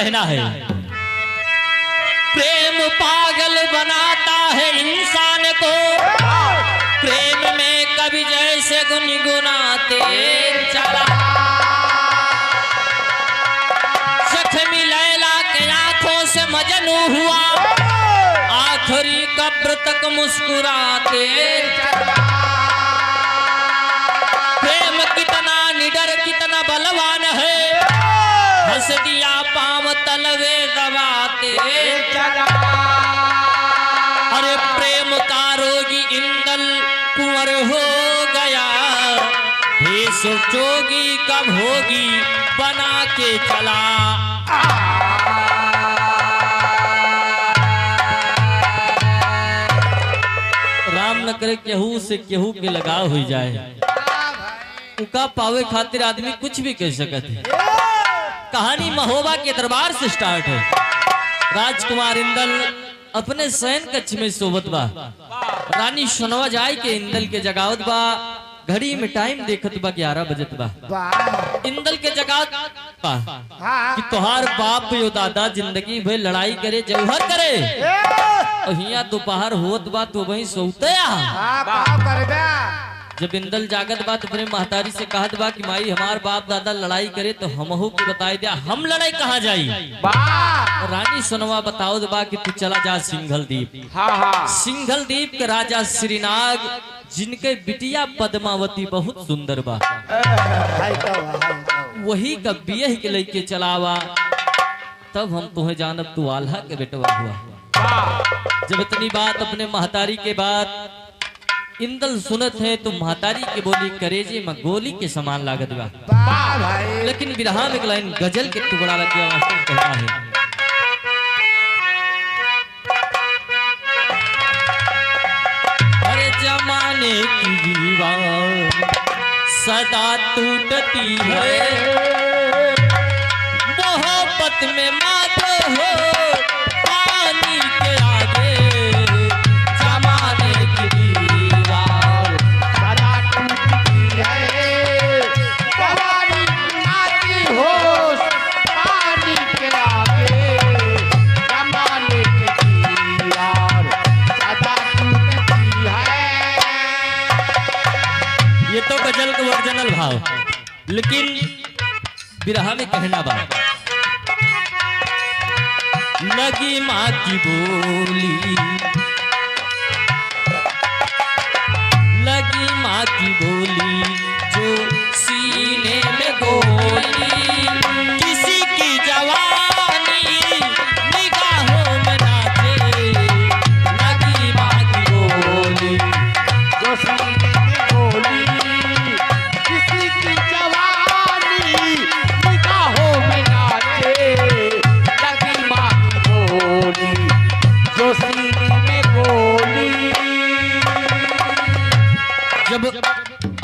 कहना है, प्रेम पागल बनाता है इंसान को, प्रेम में कभी जैसे गुनगुनाते चला। जख्मी लैला के आंखों से मजनू हुआ, आखिरी कब्र तक मुस्कुराते चला। प्रेम कितना निडर कितना बलवान है, हंस दिया पाम तलवे दबाते चला। अरे प्रेम का रोगी इंदल कुंवर हो गया, भेष जोगी कब होगी बना के चला। राम न करे केहू से केहू के लगाव हो जाए, उका पावे खातिर आदमी कुछ भी कह सकते है। कहानी महोबा के दरबार से स्टार्ट है। राजकुमार इंदल अपने शयन कक्ष में सोवत बा, रानी सुनवा जाए के इंदल के जगावत बा। घड़ी में टाइम देखत बा 11 बजत बा। इंदल के जगावत बा कि तोहार बाप यो दादा जिंदगी भर लड़ाई करे जौहर करे, और हियां दोपहर होत बा तो वहीं सोते जब इंदल जागत बा तो अपने महतारी से कहत बा कि माई हमार बाप दादा लड़ाई करे तो हमहू के बताई दिया, हम लड़ाई कहाँ जाई। रानी सुनवा बताओ बा कि तू चला जा सिंघल द्वीप। सिंघल द्वीप के राजा श्रीनाग जिनके बिटिया पद्मावती बहुत सुंदर बा, वही का बियह के लेके चलावा, तब हम तुम्हें जानब तू आल्हा के बेटवा हुआ। जब इतनी बात अपने महतारी के बाद इंदल सुनत है तो महतारी के बोली करेजे में गोली के समान लागत बा। लेकिन विरहा में एक लाइन गजल के टुकड़ा लग गया, कहता है, अरे जमाने की दीवार सदा टूटती है, मोहब्बत में मातो हो पानी के आगे, जमाने की तो गजल का ओरिजिनल भाव, लेकिन बिरहा में कहना बा, लगी माँ की बोली, लगी माँ की बोली जो सीने में गोली, किसी की जवानी निगाहों में नाचे, लगी माँ की बोली जो सीने में गोली, जब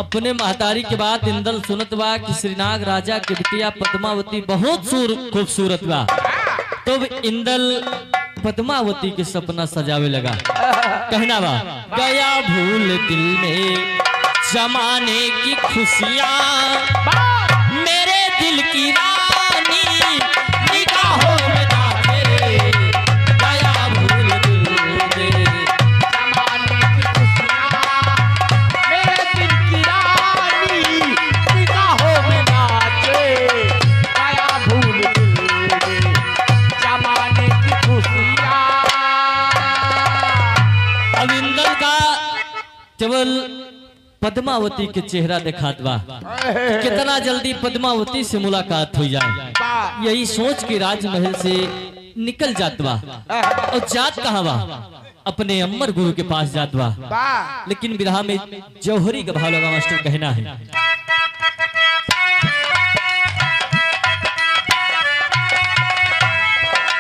अपने महतारी के बाद इंदल सुनत बा कि श्रीनाग राजा के बिटिया पद्मावती बहुत खूबसूरत बा, तो इंदल पद्मावती के सपना सजावे लगा। कहना बा, गया भूल दिल में जमाने की खुशियां, मेरे दिल की रानी निगाहों में नाचे, गया भूल दिल में जमाने की खुशियां, मेरे दिल की रानी निगाहों में नाचे, गया भूल दिल में जमाने की खुशियां। अब इंदल का केवल पद्मावती के चेहरा दिखात बा, कितना जल्दी पद्मावती से मुलाकात हो जाए, यही सोच के राजमहल से निकल जात बा। और जात कहाँ बा, अपने अमर गुरु के पास जात बा। लेकिन विरहा में जौहरी का भाव लगा मास्टर, कहना है,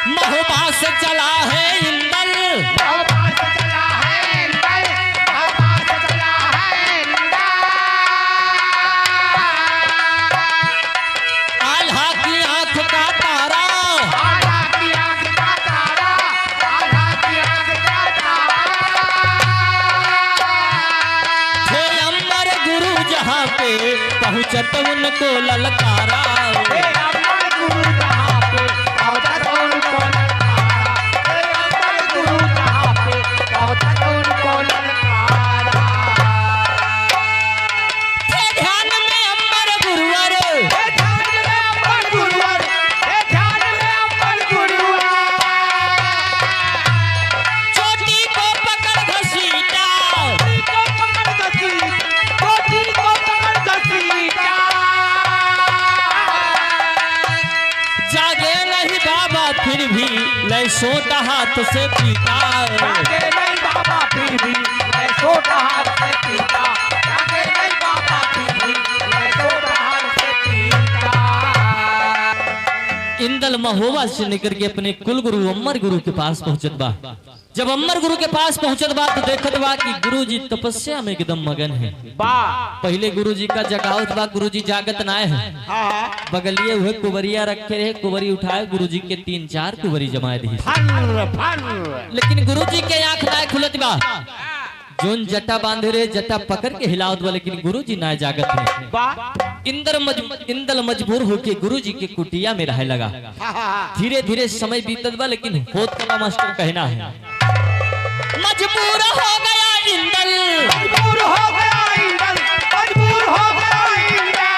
महोबा से चला है इंदल, पहुंचत उनको ललकारा, फिर भी ले सोटा हाथ से पीता, जागे नहीं बाबा फिर भी ले सोटा हाथ से पीता, जागे नहीं बाबा फिर भी ले सोटा हाथ से पीता। इंदल महोबा से निकल के अपने कुल गुरु अमर गुरु के पास पहुंचत बा। जब अमर गुरु के पास पहुंचत बा तो देखत बा कि गुरु जी तपस्या में एकदम मगन है। पहले गुरु जी का जगावत बा, गुरु जी जागत ना है। बगलिए हुए कुबरिया रखे रहे, कुबरी उठाए गुरु जी के 3-4 कुबरी जमाए दी। लेकिन गुरु जी के आंख ना खुलत बा, जोन जटा बांधे रहे जटा पकड़ के हिलावत बा, लेकिन गुरु जी ना जागत है। इंदल मजबूर होके गुरु जी के कुटिया में रहे लगा। धीरे धीरे समय बीतत बा, लेकिन होत का मास्टर कहना है मजबूर हो गया इंदल, मजबूर हो गया इंदल, मजबूर हो गया इंदल।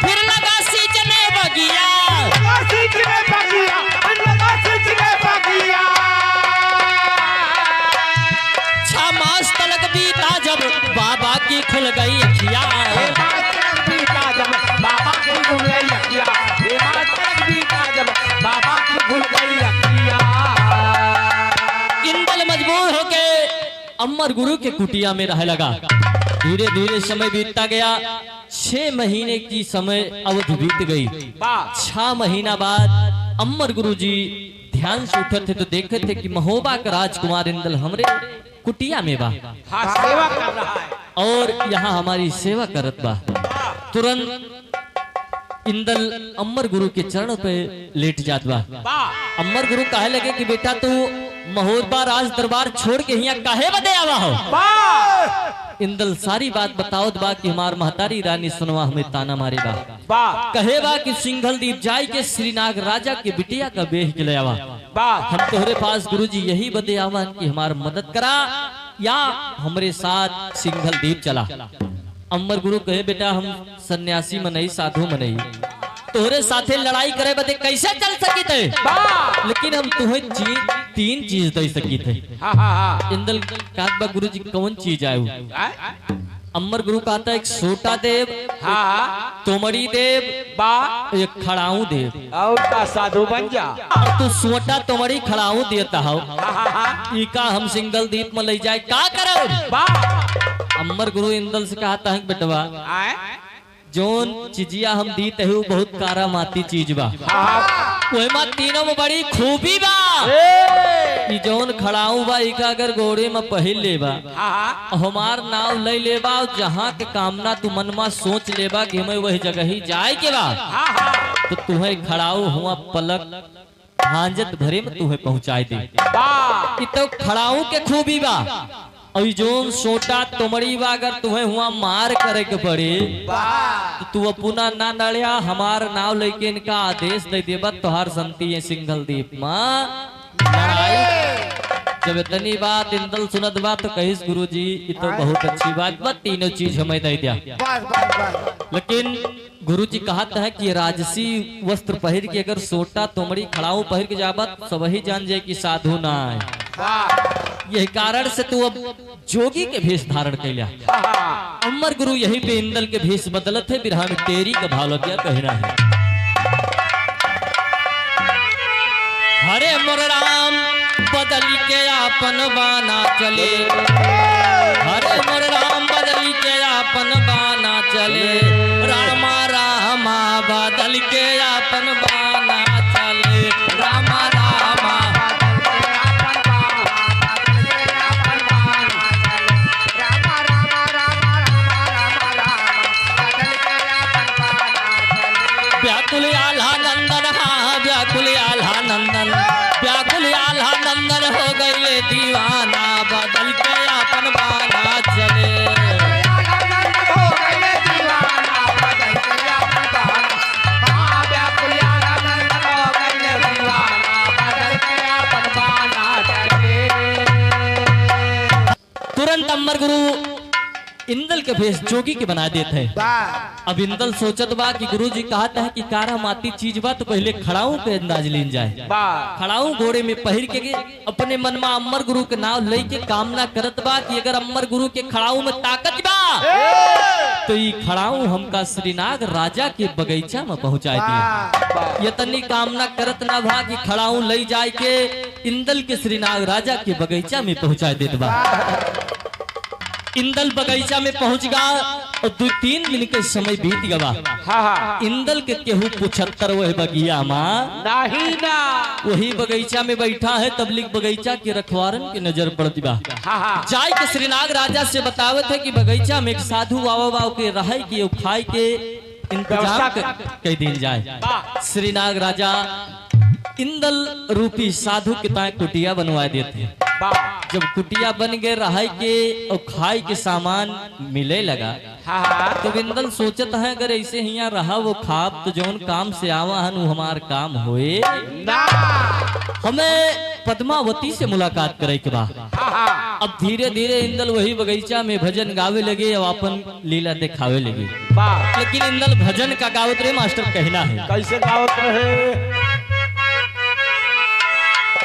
फिर लगा सींचने बगिया, लगा सींचने बगिया, लगा सींचने बगिया। 6 मास तलक बीता जब बाबा की खुल गई अखिया, बाबा की खुल गई अखिया, जब बाबा की खुल गई अखिया। इंदल मजबूर होके अमर गुरु के कुटिया में रह लगा। धीरे धीरे समय बीतता गया। 6 महीने की समय अवधि बीत गई। 6 महीना बाद अमर गुरु जी ध्यान से उठे थे तो देखे थे कि महोबा का राजकुमार इंदल हमरे कुटिया में बा, सेवा कर रहा है और यहाँ हमारी सेवा करत बा। तुरंत इंदल अमर गुरु के चरण पे लेट जात बा। अमर गुरु कहे लगे कि बेटा तू महोबा राज दरबार छोड़ के यहाँ काहे बदे आवा हो। इंदल सारी बात बताओ बा कि हमार महतारी रानी सुनवा हमें ताना मारे बा। कहे बा कि सिंघल दीप जाय के श्रीनाग राजा के बिटिया का बेह के ले आवा। हम तोहरे पास गुरुजी यही बदे आवा कि हमार मदद करा या हमरे साथ सिंघल दीप चला। अमर गुरु कहे बेटा हम सन्यासी मनई साधु मनई तोहरे साथे लड़ाई करे बदे कैसे चल सकी थे, लेकिन हम तुम्हें 3 चीज दे सकी थे। इंदल कहत बा गुरुजी कौन चीज आयु। अमर गुरु कहता एक सोटा देव, तोमड़ी देव, एक खड़ाऊ देव, और साधु बन जा। और तू सोटा तोमड़ी खड़ाऊ देता हो, इका हम सिंगल दीप में ले जाए का करो। अमर गुरु इंदल से कहता है बेटवा जोन चीजिया हम दीते है बहुत कारा माती चीज बा, ओहिमा तीनों में बड़ी खूबी बा। ई जोन खड़ाऊ बा इका अगर गोड़े में पहिल लेबा, हमार नाव ले लेबा, जहाँ के कामना तू मन में सोच लेबा कि हमें वही जगह ही जाए के बा, तो तुम्हें खड़ाऊ हुआ पलक हांजत भरे में तुम्हें पहुँचाए दे। तो खड़ाऊ के खूबी बा। और जोन सोटा तोमड़ी बा अगर तुम्हें हुआ मार करे के पड़े तो तू अपना ना नड़िया हमार नाव लेके इनका आदेश दे देबा तोहार संती है सिंघल दीप माँ। जब इतनी बात इंदल सुनत बा तो कहिस गुरुजी ये तो बहुत अच्छी बात बा, तीनों चीज हमें दे दिया। लेकिन गुरुजी कहता है कि राजसी वस्त्र पहर के अगर सोटा तोमड़ी खड़ाऊ पहर के जाबत सब ही जान जाए कि साधु ना है। यही कारण से तू अब जोगी के भेष धारण कैला। अमर गुरु यही पे इंदल के भेष बदलत है। बिरहा में तेरी का भाव क्या कहना है। हरे मोर राम बदली के आपन बाना चले, हरे मोर राम बदली के आपन बाना चले, रामा रामा बदल के आपन बाना चले, रामा रामा व्याकुल आल्हा नंदन, हाँ व्याकुल आल्हा नंदन, व्याकुल आल्हा नंदन हो गए दीवाना, बदल के अपन बाना चले। तुरंत अमर गुरु इंदल के भेष जोगी के बना देते हैं। अब इंदल सोचत बा कि गुरुजी कहता है कि कारा माती चीज बा तो पहले खड़ाऊ के अंदाज लीन जाए। खड़ाऊ घोड़े में पहिर के अपने मन में अमर गुरु के नाम ले के कामना करत बा कि अगर अमर गुरु के खड़ाऊ में ताकत बा तो ई खड़ाऊ हमका श्रीनाग राजा के बगीचा में पहुंचाई दिए। ये तनी कामना करत ना भा कि खड़ाऊ लई जाए के इंदल के श्रीनाग राजा के बगीचा में पहुंचा देत बा। इंदल बगीचा में पहुंच गा और 2-3 दिन के समय बीत गवा। इंदल के केहू 75 वही बगिया माँ नहीं ना वही बगीचा में बैठा है। तबलीग बगीचा के रखवारन के नजर पड़ती बा। जाय के श्रीनाग राजा से बतावत है कि बगीचा में एक साधु बाबा बाव के रहे की खाए के इंतजाम कई दिन जाए। श्रीनाग राजा इंदल रूपी साधु के ताए कुटिया बनवा देते। जब कुटिया बन गए रहाय के और खाए के सामान मिले लगा तो इंदल सोचत है अगर ऐसे ही रहा वो खाब तो जौन काम से आवा हन हमार काम होए ना। हमें पद्मावती से मुलाकात करे के बा। अब धीरे धीरे इंदल वही बगीचा में भजन गावे लगे और अपन लीला दिखावे लगे। लेकिन इंदल भजन का गावत रहे मास्टर कहना है कैसे गावत रहे।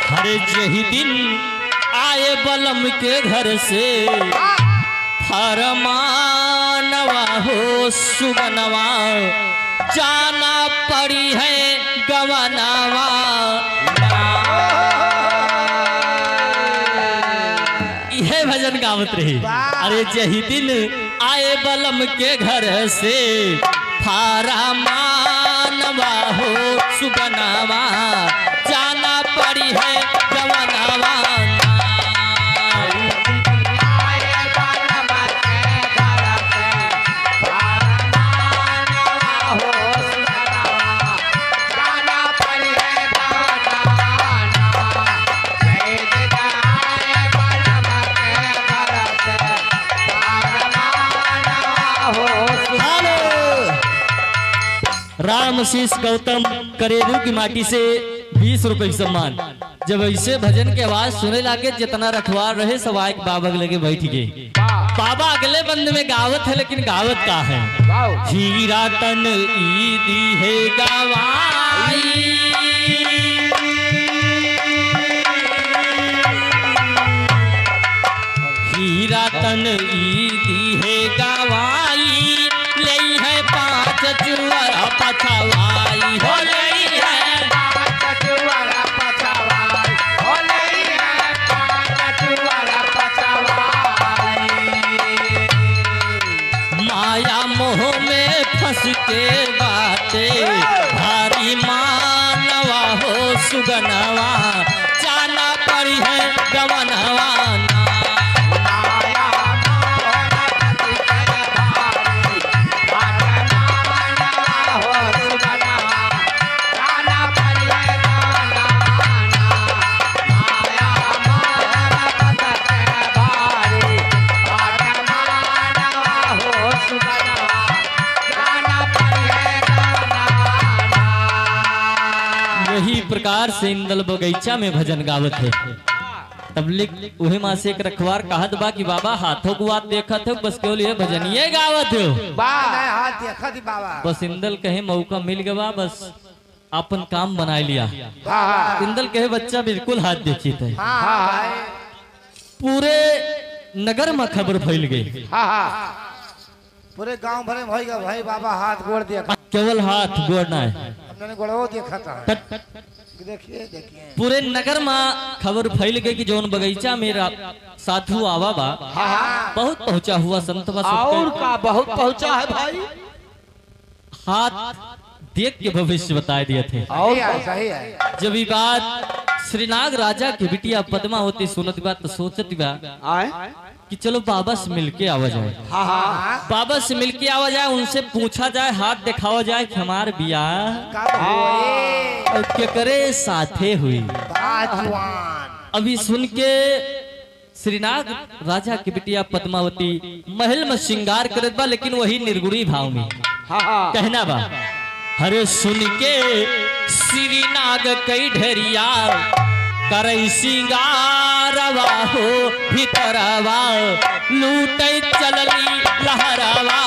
हरे जही दिन आए बलम के घर से फरमानवा हो सुगनवा जाना पड़ी है गवनवा। यह भजन गावत रही। अरे जही दिन आए बलम के घर से फरमानवा हो सुगनवा जाना पड़ी है गवनवा। रामशीष गौतम करेरू की माटी से 20 रुपए की सम्मान। जब ऐसे भजन के आवाज सुने लागे जितना रखवार रहे सब आए बाबा लगे बैठ गए। बाबा अगले बंद में गावत है लेकिन गावत का है हीरा तन ईदी है गवाई हीरा तन ईदी है गवाई ले है 5 चुअरा पछवाई हो रही है। माया मोह में फंस के बाते भारी मानवा हो सुगनवा जाना पड़ी है गवनवा। यही प्रकार से इंदल बगीचा में भजन गावत है। तबलीग उहे मां से एक रखवार कहत बा कि बाबा हाथों को बात देखत हो बस केवल ये भजनिए गावत हो हाथ देखत बाबा। बस इंदल कहे मौका मिल गया बस अपन काम बना लिया। इंदल कहे बच्चा बिल्कुल हाथ देखी थे। पूरे नगर में खबर फैल गई। पूरे गांव भरे भाई का भाई बाबा हाथ गोड़ देखा। केवल हाथ गोड़ना है हमने गोड़ो देखा था। देखिए देखिए पूरे नगर में खबर फैल गई कि जौन बगीचा मेरा साधु आवा बा बहुत पहुंचा हुआ संत और का बहुत पहुंचा है भाई। हाथ देख के भविष्य बताए दिए थे। और सही है। जब ये बात श्रीनाग राजा की बिटिया पद्मावती सुनत बा तो सोचत बा कि चलो बाबा से मिलके आवा जाए। बाबा से मिलके आवा जाए उनसे पूछा जाए हाथ दिखावा जाए कि हमार बियाह और क्या करे साथे हुई। अभी सुन के श्रीनाग राजा की बिटिया पद्मावती महल में श्रृंगार करत बा लेकिन वही निर्गुणी भाव में कहना बा हरे सुन के श्रीनाग कई ढेरिया करई सिंगारवा हो भीतरवा लूटे चलली लहरवा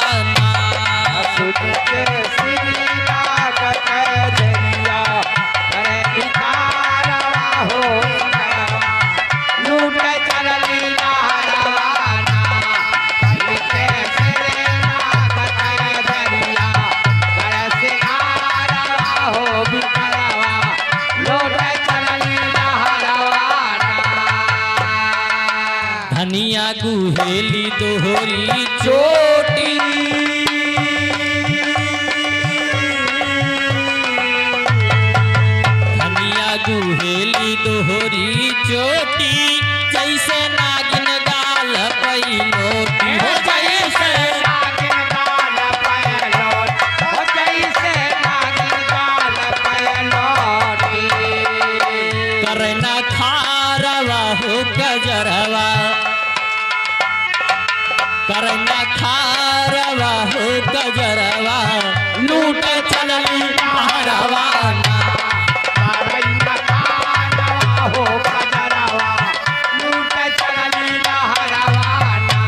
गुहेली दोहरी चोटी धनिया गुहेली दोहरी चोटी जैसे नागिन गाल पैलोटी हो जैसे नागिन गाल पैलोट हो जैसे नागिन गाल पैलोटी करना खारवा हो गजरवा करना खारवा हो गजरवा लूट चलली महारवाना करना खारवा हो गजरवा लूट चलली महारवाना।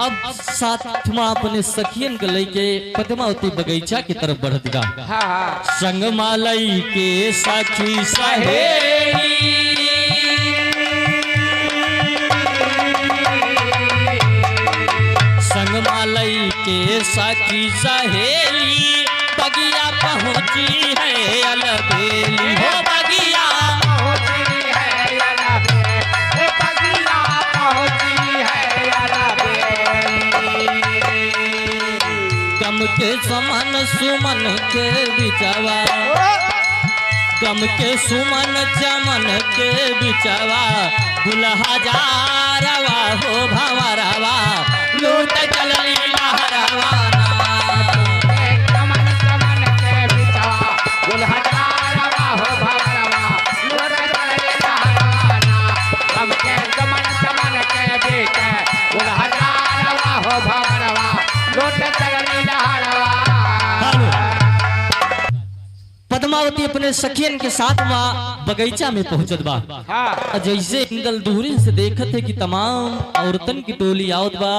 अब साथमा अपने सखियन के लेके पद्मावती बगीचा की तरफ बढ़त गा। हाँ संग मालई के सखी सहेली संग मालई के सखी सहेली बगिया पहुंची है अलबेली हो बगिया पहुंची है अलबेली बगिया पहुंची है अलबेली गम के समन सुमन के बिचवा गम के सुमन चमन के बिचवा दुल्हा जारवा हो भंवरवा लूट चलली लहरवाना चमन चमन के बिचवा दुल्हा जारवा हो भंवरवा लूट चलली लहरवाना। गम के चमन चमन के बिच दुल्हा जारवा हो भंवरवा लूट चलली लहरवाना। पद्मावती अपने सखियन के साथ वहाँ बगीचा में पहुंचत बा। हाँ जैसे इंदल दूरी से देखत है कि तमाम औरतन की टोली आवत बा।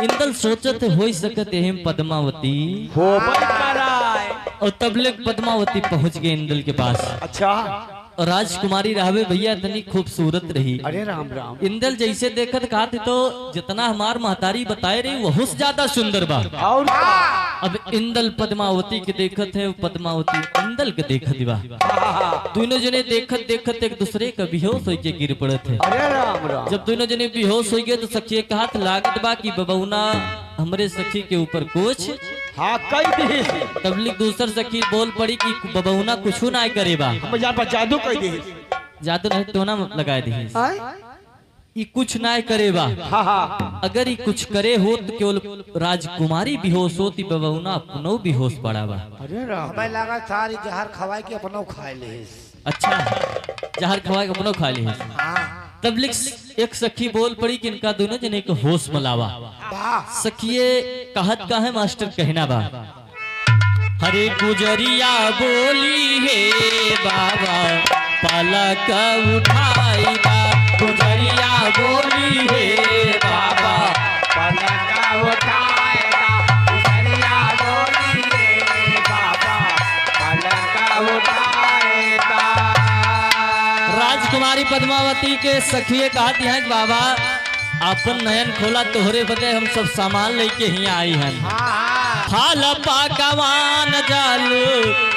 इंदल सोचत हो सकत है पद्मावती हो बड़ाई। और तबले पद्मावती पहुंच गए इंदल के पास। अच्छा और राजकुमारी रावे भैया इतनी खूबसूरत रही। अरे राम राम इंदल जैसे देखत कहा थे तो जितना हमार महतारी बताए रही वह से ज्यादा सुंदर बा। और अब इंदल पद्मावती के देखत है पद्मावती इंदल के देखत बा। दोनों जने देखत देखत एक दूसरे का बेहोश होके गिर पड़त है। अरे राम राम जब दोनों जने बेहोश हो गए तो सखी के हाथ लागत बा कि बबौना हमरे सखी के ऊपर कुछ हाँ कई दी तबलीग दूसर सखी बोल पड़ी कि बबौना कुछ ना करे बा बाजार पर जादू कई दी जादू नहीं टोना लगा दी ये कुछ ना करे बा। हाँ हाँ अगर ये कुछ करे हो तो केवल राजकुमारी बेहोश होती बबौना अपनो बेहोश पड़ा बा। अरे राम हमें लगा सारी जहर खवाए के अपनो खाए ले। अच्छा जहर खवा के अपनो खा ली। हाँ तब एक सखी बोल पड़ी कि इनका दोनों जने को होश मलावा। वाह सखिए कहत का है मास्टर कहना बा हरे गुजरिया बोली हे बाबा पलक उठाई बा गुजरिया बोली हे बाबा पलक उठाएगा गुजरिया बोली रे बाबा पलक उठाएगा। राजकुमारी पद्मावती के सखिए कहती हैं कि बाबा अपन नयन खोला तोहरे बदे हम सब सामान लेके ही आई हैं। फाल पाकवान जल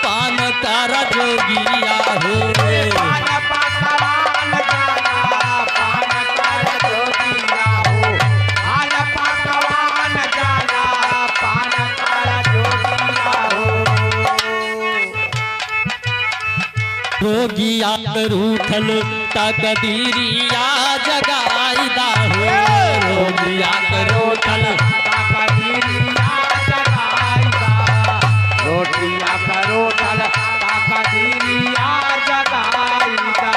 पान कर जोगिया हो पान पकवान जाला पान कर जोगिया हो पान पकवान जाला पान कर जोगिया हो। जोगिया रूठल तकदीरिया जगाई दा हो जोगिया रूठल रोटिया करोटल काकदीरिया जगाईदा।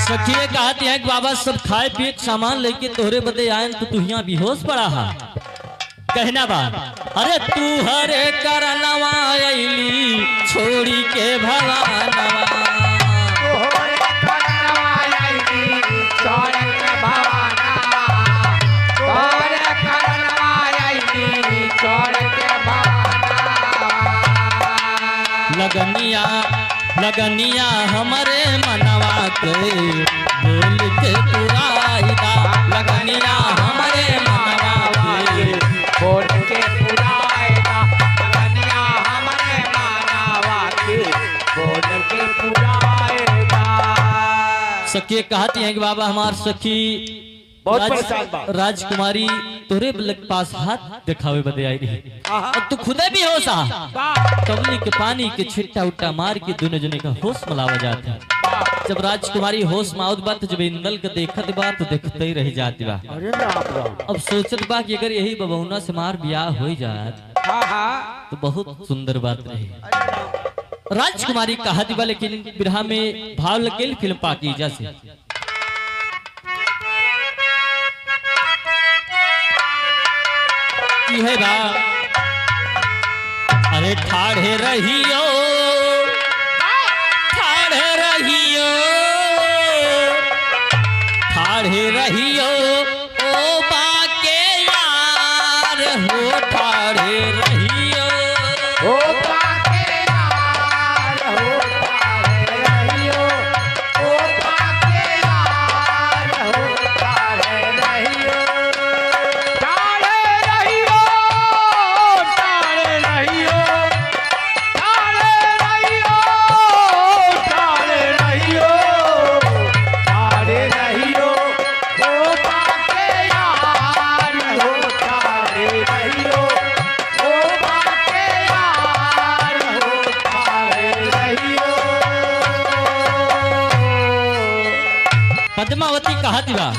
सखिए कहती है कि बाबा सब खाए पिए के सामान लेके तोहरे बदे आए तो तू यहाँ बेहोश पड़ा है। कहना बा अरे तू हरे करनवा अइली छोड़ी के भवानवा तोहरे करनवा आईली छोड़ के भवाना तोहरे करनवा आईली छोड़ के लगनिया लगनिया हमारे मनवा के बोल के पुराइदा लगनिया हमारे मनवा के बोल के पुराएगा लगनिया हमारे मानवा के बोल के पुराएगा। सखी कहती हैं कि बाबा हमार सखी बहुत परेशान बा। राजकुमारी तोरे पास हाथ दिखावे बदे आई रही और तू खुदे भी होश आ कमली के पानी के छिट्टा उट्टा मार के दोनों जने का होश मलावा जाता। जब राजकुमारी होश में आवत बा तो जब इंदल के देखत बा तो देखते ही रह जाती बा। अरे बाप अब सोचत बा कि अगर यही बबौना से मार ब्याह हो जात तो बहुत सुंदर बात रही। राजकुमारी कहा दिबा लेकिन बिरहा में भाव लकेल फिल्म पाकीजा से है बा। अरे ठाढ़े रहियो ठाढ़े रहियो ठाढ़े रहियो ओ बाके यार हो ठाढ़े रहियो हो पाके यार हो तारे रहियो हो पाके यार हो तारे रहियो तारे रहियो तारे रहियो तारे रहियो तारे रहियो तारे रहियो हो पाके यार हो तारे रहियो हो पाके यार हो तारे रहियो। पद्मावती कहा दिवा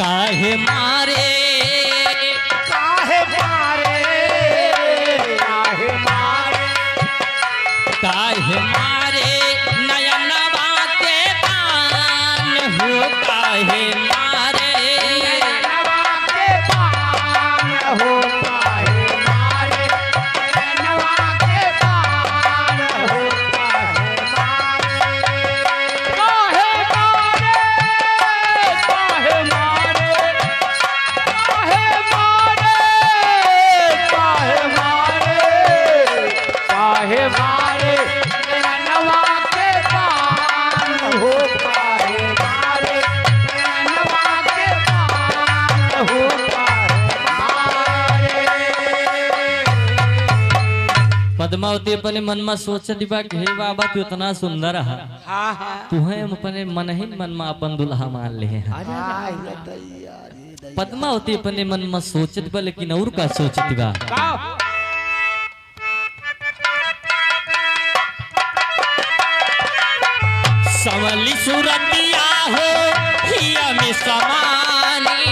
काहे मारे काहे मारे काहे मारे काहे मारे नयनवा के पान हो काहे मारे नवा के पान हो काहे मारे नवा के पान हो काहे मारे काहे मारे काहे मारे काहे मारे काहे मारे नवा के पान हो काहे मारे नवा के पान हो काहे मारे। पद्मावती अपने मन में सोच दिबा कि हे बाबा तू इतना सुंदर है हाँ हाँ तुहे हम अपने मन ही मन में अपन दुल्हा मान ले हैं। पद्मावती अपने मन में सोचत बा लेकिन और का सोचत बा सवली सूरतिया हो हिया में समानी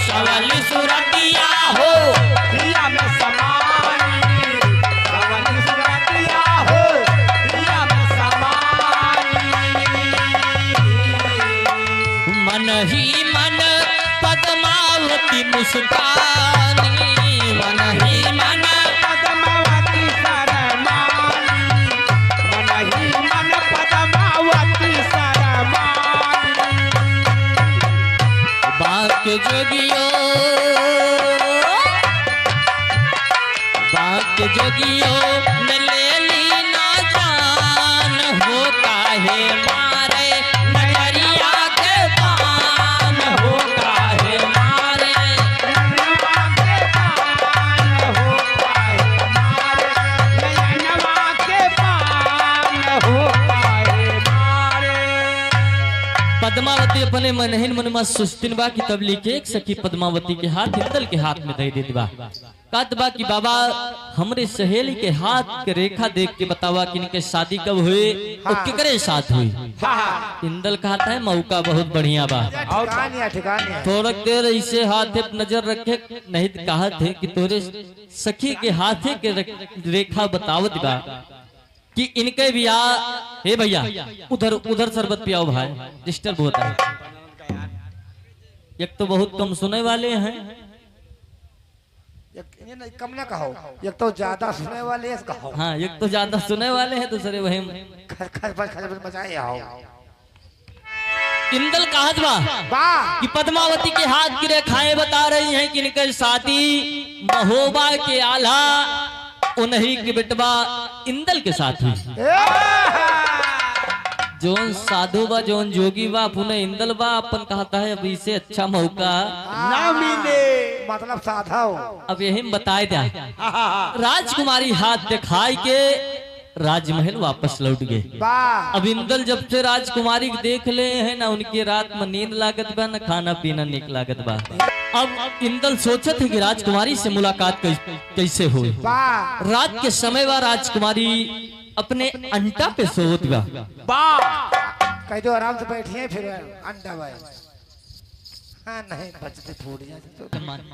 सवली सूरतिया हो हिया में समानी सवनी सुरतिया हो हिया में समानी मन ही मन पद्मावती मुस्कानी मन ही मन पद्मावती सरमानी मन ही मन पद्मावती सरमानी बाक जोगियो बाक जोगियो न ले ली ना जान हो काहे मारे नगरिया के पान हो काहे मारे नवा के पान हो काहे मारे नवा के पान हो काहे मारे। पद्मावती अपने मनहीन मन में सुस्तिन बा कि तब लिखे एक सखी पद्मावती के हाथ इंदल के हाथ में दे देत बा कहत बा कि बाबा हमरे सहेली के हाथ के रेखा देख के बतावा कि इनके शादी कब हुई और केकरे साथ हुई। इंदल कहता है मौका बहुत बढ़िया बा ठिकानी थोड़ा देर ऐसे हाथे पे नजर रखे नहीं तो कहत है कि तोरे सखी के हाथे के रेखा बतावत बा कि इनके भी आ हे भैया उधर उधर शरबत पियाओ भाई डिस्टर्ब होता है। एक तो बहुत कम सुने वाले हैं कम ना कहो एक तो ज्यादा सुने वाले हैं कहो हाँ एक तो ज्यादा सुने वाले हैं दूसरे वही खर मचाए आओ इंदल कहत बा वाह कि पद्मावती के हाथ की रेखाएं बता रही हैं कि इनके शादी महोबा के आला उन्हीं की बेटवा इंदल के साथ हुई। जोन साधु बा जोन जोगी बा पुणे इंदल बा अपन कहता है अब इसे अच्छा मौका ना मिले मतलब साधा हो अब यही बताए दिया। राजकुमारी हाथ दिखाई के राजमहल वापस लौट गए। वाह अब इंदल जब से राजकुमारी के देख ले है ना, उनके रात में नींद लागत बा न खाना पीना निक लागत बा। अब इंदल सोचत है कि राजकुमारी से मुलाकात कैसे हो। वाह रात के समय वह राजकुमारी अपने अंटा पे सोत बा। कह दो आराम से बैठिए फिर अंडा भाई। हाँ नहीं बचते थोड़ी तो।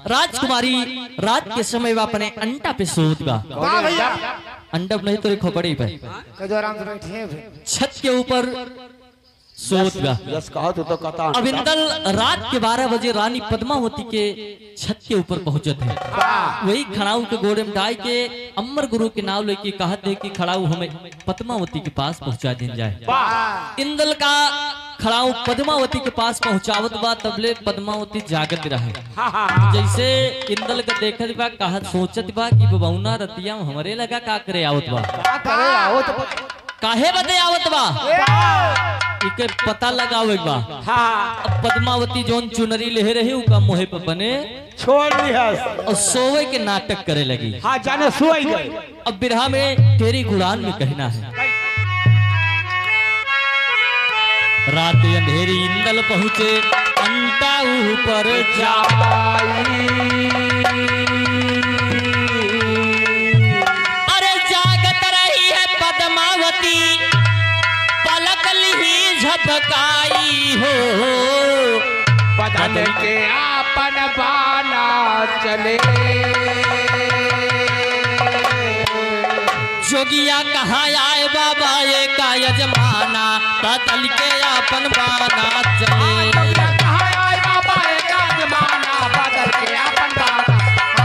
राजकुमारी रात के समय वह अपने अंटा पे सोत बा। वाह भैया अंडा नहीं तो खोपड़ी पे कह दो आराम से बैठिए फिर। छत के ऊपर सोत बा। यस कहा तो कहता। अब इंदल रात के 12 बजे रानी पद्मावती के छत के ऊपर पहुंचत है। वही खड़ाऊ के गोड़े में डाल के अमर गुरु के नाम लेके कहते हैं कि खड़ाऊ हमें पद्मावती के पास पहुंचा दिन जाए। इंदल का खड़ाऊ पद्मावती के पास पहुंचावत बा, तबले पद्मावती जागत रहे। जैसे इंदल का देखत बा कहत सोचत बा कि बबौना रतिया हमरे लगा का करे आवत बा। काहे बदे आवत बा इके पता लगावे बा। अब पद्मावती जोन चुनरी ले रही उका मोहे पे बने छोड़ दी है और सोवे के नाटक करे लगी। हाँ जाने सोई गए। अब बिरहा में तेरी गुड़ान में कहना है। रात अंधेरी इंदल पहुंचे अंटा ऊपर जाई। अरे जागत रही है पद्मावती पलक ली झपकाई हो। बदल के आपन बाना चले। जोगिया कहाँ आए बाबा ये का यजमाना, बदल के आपन बाना चले। कहा आए बाबा एक जमाना बदल के आपन बाना।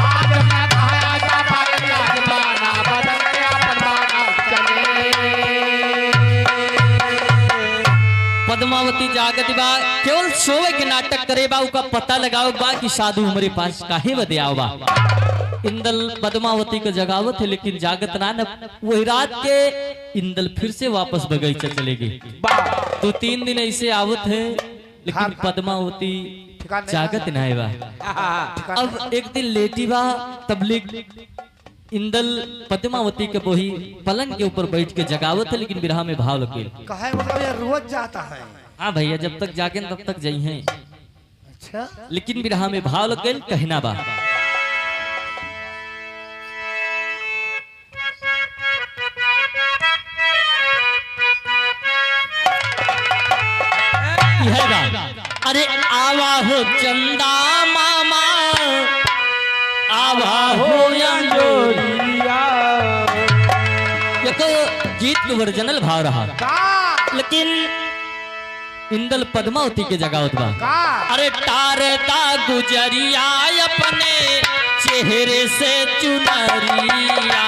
आज मैं कहा आए बाबा एक जमाना बदल के आपन बाना चले। पद्मावती जागत बा केवल सोवे के नाटक करे बा, उका पता लगाओ बा कि साधु हमारे पास काहे बदे आओ बा। इंदल पद्मावती को जगावत है लेकिन जागत ना। वही रात के इंदल फिर से वापस बगीचा चले गए। 2-3 दिन ऐसे आवत है लेकिन पद्मावती जागत ना बा। अब एक दिन लेटी बा तबलीग इंदल पद्मावती के वही पलंग के ऊपर बैठ के जगावत है लेकिन बिरहा में भाव लगे। कहे मतलब ये रोज जाता है। हाँ भैया जब तक जागे तब तक जाई हैं। अच्छा लेकिन बिरहा में भाव लगे कहना बा। अरे आवा हो चंदा मामा आवा हो अंजोरिया। देखो गीत के वर्जनल भाव रहा लेकिन इंदल पद्मावती के जगावत बा। अरे तारता गुजरिया अपने चेहरे से चुनरिया।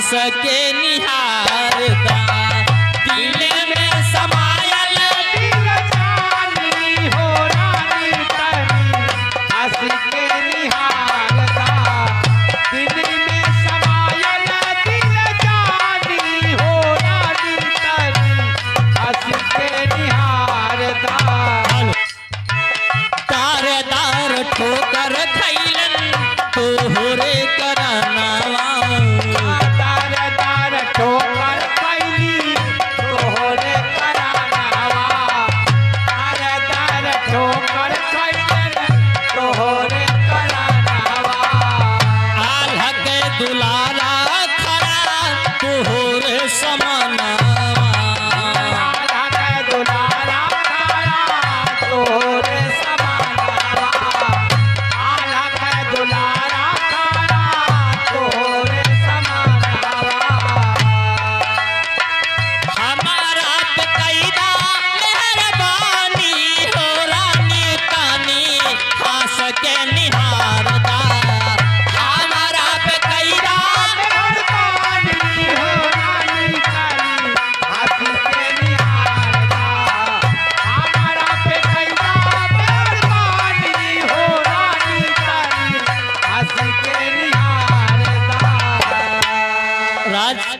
सके निहारता दिल में समायल दिल जानी हो रानी तनी हंस के निहारता। दिल में समायल दिल जानी हो रानी तनी हंस के निहारता। तारदार ठोकर खैलन तोहरे करनावा। तार तार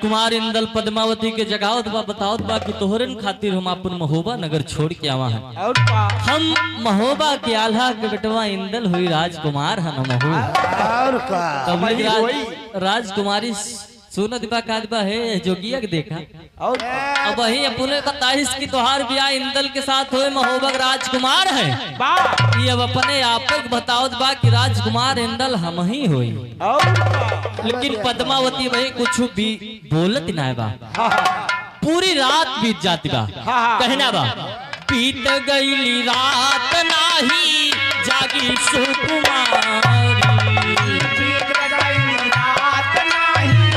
राजकुमार इंदल पद्मावती के जगावत बा बतावत बा कि तोहरन खातिर हम अपन महोबा नगर छोड़ के आवा है। और का हम महोबा के आल्हा के बेटवा इंदल हुई राजकुमार है न महू। और का तब वही, वही। राजकुमारी सुनत बा काजबा है जोगिया के देखा। और अब वही अपने बताइस की तोहार ब्याह इंदल के साथ हुए महोबा राजकुमार है। वाह ये अब अपने आप को बतावत बा कि राजकुमार इंदल हम ही हुई। और का लेकिन पद्मावती भाई कुछ भी बोलत ना बा। पूरी रात बीत जाती बा। कहना बा बीत गईली रात नाही जागी सुकुमारी। बीत गई रात नहीं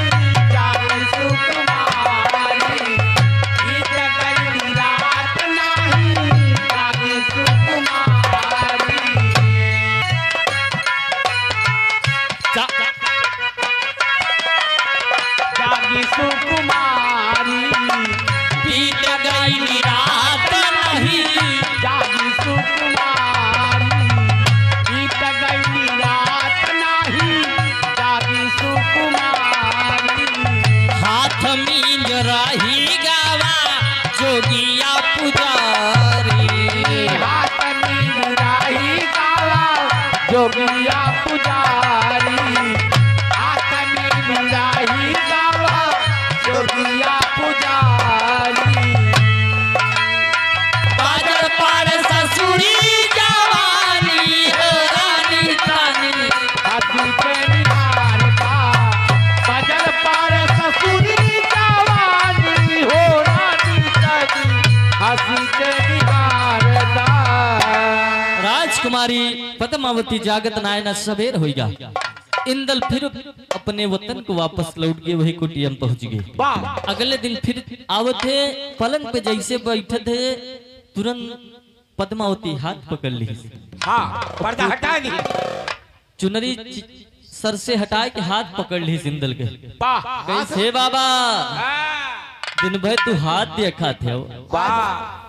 जागे सुकुमारी। बीत गई रात नहीं जागे सुकुमारी। जागी सुकुमारी। बीत गईली रात नहीं जागी सुकुमारी। बीत गई रात नहीं जागी सुकुमारी। हाथ मिल रही गावा जोगिया पुजारी। हाथ में राही काला जोगिया पुजारी। हाथ में राही काला जोगिया पुजारी। बाजर पार ससुरी जवानी हो रानी तानी। हाथी के निहार का बजर पर ससुरी जवानी हो रानी तनी। हंसी के निहार दा राजकुमारी पद्मावती जागत नायना सवेर होगा। इंदल फिर अपने वतन को वापस लौट के वही कुटियम पहुंच गए। वाह अगले दिन फिर आवत है पलंग पे जैसे बैठे थे तुरंत पद्मावती हाथ पकड़ ली। हाँ पर्दा हटा दी। चुनरी सर से हटा के हाथ पकड़ ली इंदल के। वाह कैसे बाबा दिन भर तू हाथ देखा थे वाह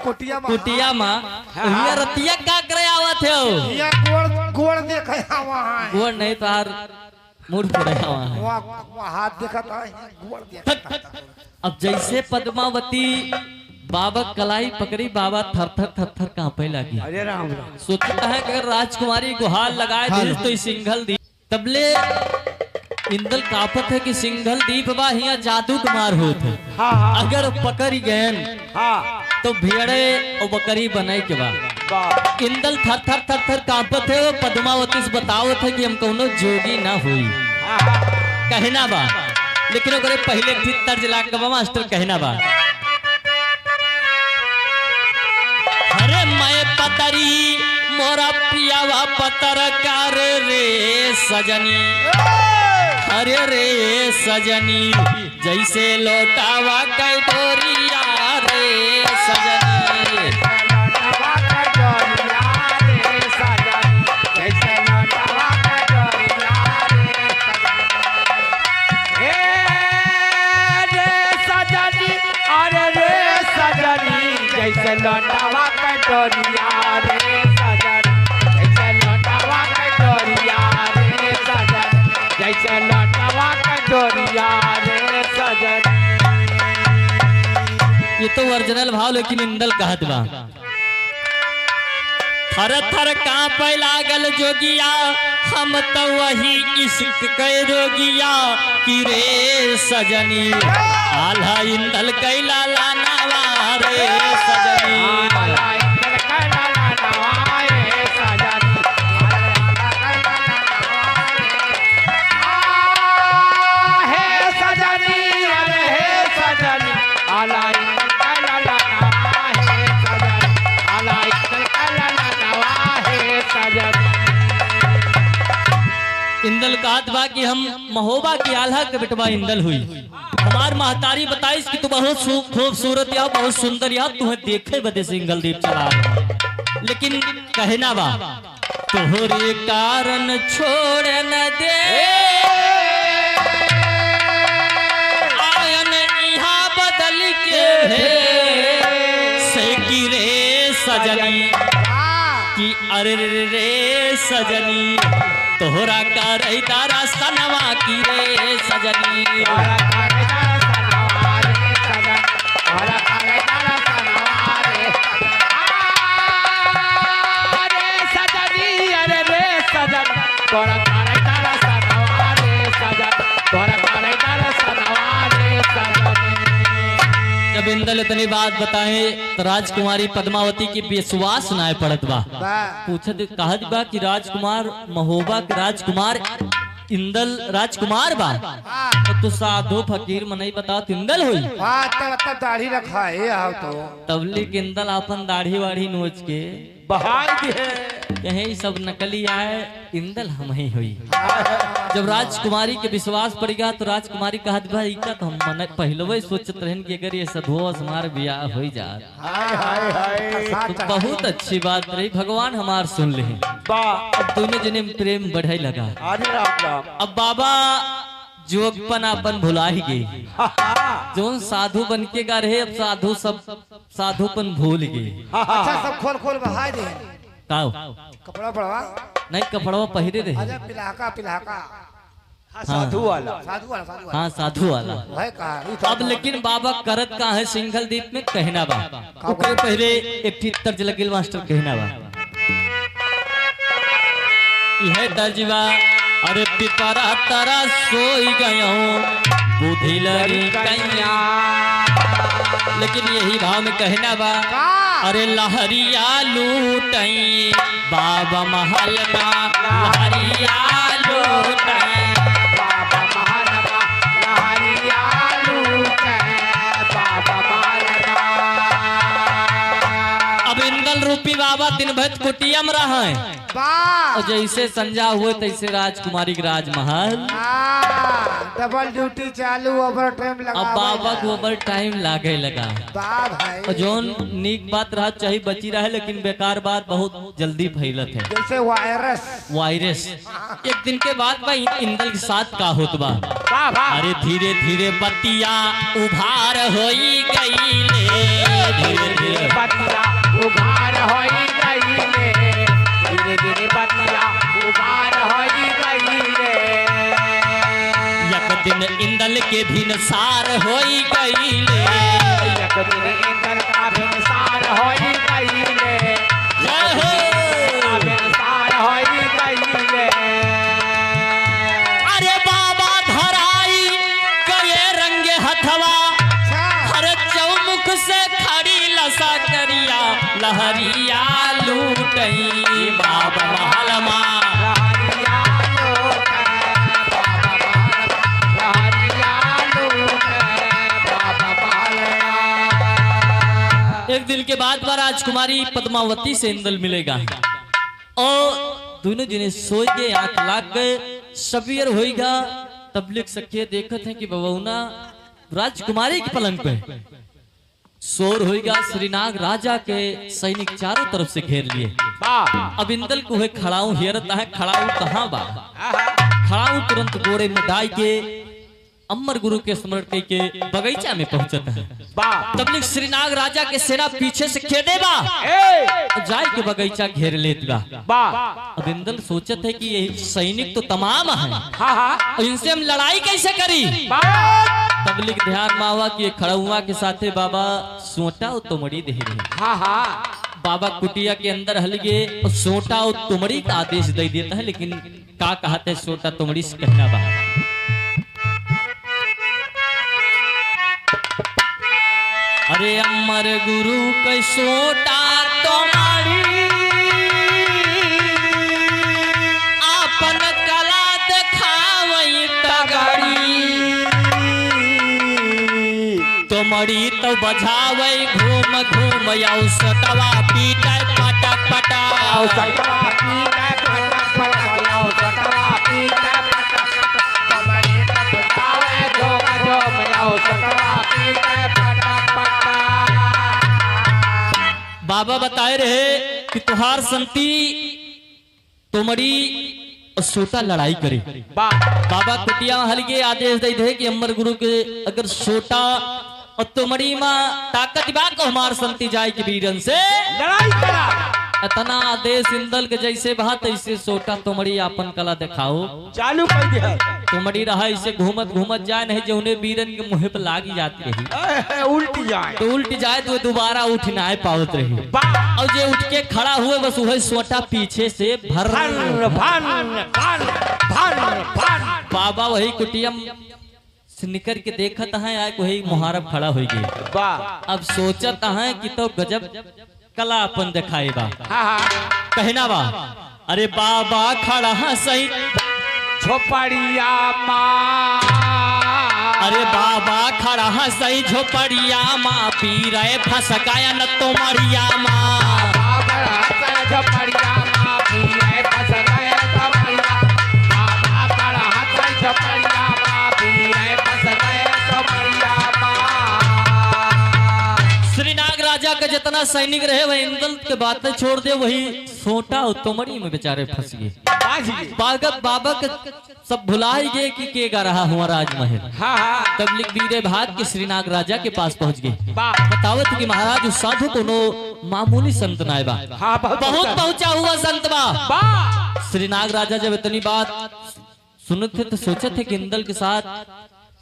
कुटिया कुटिया माँ ये रतिया का करे आवत है। या गोड़ गोड़ देखे वहाँ वो नहीं तार मूड पर रहा वहाँ वहाँ हाथ देखा था गोड़ देखा। अब जैसे पद्मावती बाबा कलाई पकड़ी बाबा थर थर थर थर कांपे लगी। अरे राम राम सोचता है कि अगर राजकुमारी को हाथ लगाए दिल तो सिंघल दी तबले इंदल कापत है कि सिंघल दीप बा हिया जादू कुमार होत है। हाँ हाँ अगर पकड़ गए हाँ तो भेड़े और बकरी बनाए के बाद वाह इंदल थर थर थर थर कांपत है। वो पद्मावती से बतावत है कि हम कौनो जोगी ना हुई हाँ हाँ कहना बा। लेकिन ओकरे पहले भी तर्ज ला के मास्टर कहना बा अरे मैं पतरी मोरा पियावा पत्रकार रे सजनी। अरे रे सजनी जैसे लोटावा कै डोरिया रे सजनी। लौटावा का डोरिया रे सजनी। जैसे लौटावा का डोरिया रे सजनी। अरे रे सजनी जैसे लौटावा का डोरिया रे सजनी। जैसे लौटावा का डोरिया रे सजनी। जैसे लौटावा का डोरिया रे सजनी। ये तो ओरिजिनल भाव लेकिन इंदल कहत बा थर थर कांपे लागल जोगिया हम तो वही इश्क के रोगिया कि रे सजनी। आल्हा इंदल कैला लानावा रे सजनी। इंदल कहत बा कि हम महोबा की आल्हा के बेटवा इंदल हुई। हमार महतारी बताइस कि तू बहुत खूबसूरत या बहुत सुंदर या तुम्हें देखे बदे सिंगल दीप चला। लेकिन कहना बा तोहरे कारण छोड़ न दे आयन यहाँ बदल के से गिरे सजनी। कि अरे रे सजनी तोहरा करे तारा सनवा की रे सजनी तोरा करे तारा सनवा रे सजन तोरा करे तारा सनवा रे अरे सजनी अरे रे सजन तोरा करे तारा सनवा रे सजन तोरा करे तारा सनवा रे सजन। जब इंदल इतनी बात बताए तो राजकुमारी पद्मावती की विश्वास नाय पड़त बा। पूछत कहत बा कि राजकुमार महोबा के राजकुमार इंदल राजकुमार बा तो तू साधु फकीर मनई बता इंदल हुई। तब दाढ़ी रखा है तो तबली के इंदल अपन दाढ़ी वाढ़ी नोच के बहाई दिए यही सब नकली आए इंदल हम ही हुई। जब राजकुमारी के विश्वास पड़ गया तो राजकुमारी कहत भाई का तो हम मन पहले वही सोचत रहन कि अगर ये सधुआ हमार ब्याह हो जा हाय हाय हाय तो बहुत अच्छी बात रही भगवान हमार सुन ले। अब दोनों जने में प्रेम बढ़े लगा। अरे राम राम अब बाबा जोगपन अपन भुला ही गई जोन साधु बन के गा रहे अब साधु सब साधुपन भूल गए। अच्छा सब खोल खोल बहा दे काओ कपड़ा पड़वा नहीं कपड़वा पहिरे रहे। अरे पिलाका पिलाका साधु वाला साधु वाला साधु वाला हाँ साधु वाला। वह कहा अब लेकिन बाबा करत का है सिंघल द्वीप में कहना बा ओकरे पहले एक ठीक तर्ज लगिल मास्टर कहना बा यह तर्जवा अरे पिपरा तरा सोई गयो बुद्धि लगी कैया। लेकिन यही भाव में कहना बा अरे लहरिया लूटई बाबा महल का लहरिया लूटई बाबा महानवा लहरिया लूटे बाबा महानवा। अब इंदल रूपी बाबा दिन भर कुटिया में रहा है और जैसे संजा हुए तैसे राजकुमारी के राजमहल डबल ड्यूटी चालू ओवर टाइम लगा अब बाबा को ओवर टाइम लागे लगा। भाई और जोन नीक बात रहा चाहे बची रहे लेकिन बेकार बात बहुत जल्दी फैलत है जैसे वायरस। एक दिन के बाद भाई इंदल के साथ का होत बा अरे धीरे धीरे बतिया उभार होई गई धीरे धीरे बतिया उभार होई गई धीरे धीरे बतिया उभार होई गई एक दिन इंदल के भिनसार होई गई एक दिन इंदल का भिनसार होई गई भिनसार होई गई। अरे बाबा धराई गए रंगे हथवा हर चौमुख से खड़ी लसा करिया लहरिया लूटई बाबा महलमा लहरिया लूटे बाबा महानवा। एक दिन के बाद वह राजकुमारी पद्मावती से इंदल मिलेगा और दोनों जने सोच गए आंख लाग गए सवेर होएगा तब लिख सके देखते हैं कि बबौना राजकुमारी के पलंग पे शोर होएगा। श्रीनाग राजा के सैनिक चारों तरफ से घेर लिए। अब इंदल को है खड़ाऊ हेरता है खड़ाऊ कहाँ बा खड़ाऊ तुरंत घोड़े में डाई के अमर गुरु के स्मरण के बगीचा में पहुंचता है। तब लिख श्रीनाग राजा के सेना पीछे से खेदे बा जाय के बगीचा घेर लेत बा। अब इंदल सोचत है कि ये सैनिक तो तमाम है इनसे हम लड़ाई कैसे करी। तब लिख ध्यान मावा कि खड़ुआ के साथे बाबा सोटा और तुमड़ी दे रहे बाबा कुटिया के अंदर हलगे और सोटा और तुमड़ी का आदेश दे देता है। लेकिन का कहते है सोटा तुमड़ी से कहना बा अरे अमर गुरु के सोटा तुम्हारी आपन कला दिखावई तगड़ी तुमड़ी तो बजावे घूम घूम आउ सतवा पीटे पटक पटा बाबा बताए रहे कि तुहार संती तुमड़ी और सोटा लड़ाई करे। बाबा कुटिया हलगे आदेश दे दे कि अमर गुरु के अगर सोटा और तुमड़ी माँ ताकत बा को हमार संती जाए के वीरन से लड़ाई करा इतना आदेश इंदल के जैसे बहा तैसे सोटा तुमड़ी अपन कला दिखाओ चालू कर दिया तुमड़ी रहा इसे घूमत घूमत जाए नहीं जो उन्हें बीरन के मुँह पे लागी जाती रही उल्ट जाए तो उल्ट जाए तो दोबारा उठ ना पावत रही और जो उठ के खड़ा हुए बस वही सोटा पीछे से भर बाबा वही कुटियम से निकर के देखत है आए वही मुहारब खड़ा हो गई अब सोचत है कि तो गजब कला अपन दिखाई बा कहना बा अरे बाबा खड़ा है सही झोपड़िया माँ अरे बाबा खड़ा है सही झोपड़िया माँ पी रहे फंस गया न तो मरिया माँ झोपड़िया माँ पी रहे फंस गया तो मरिया बाबा खड़ा है सही झोपड़िया माँ पी रहे फंस गया तो मरिया श्रीनाग राजा का जितना सैनिक रहे वही इंदल के बातें छोड़ दे वही सोटा और तोमड़ी में बेचारे फंस गए बागत बाबा के सब भुलाई गए कि के गा रहा हुआ राजमहल तब लिख वीरे भाग के श्रीनाग राजा के पास पहुंच गए बतावत कि महाराज उस साधु कोनो मामूली संत नाय बा बहुत पहुंचा हुआ संत बा श्रीनाग राजा जब इतनी बात सुनते थे तो सोचे थे कि इंदल के साथ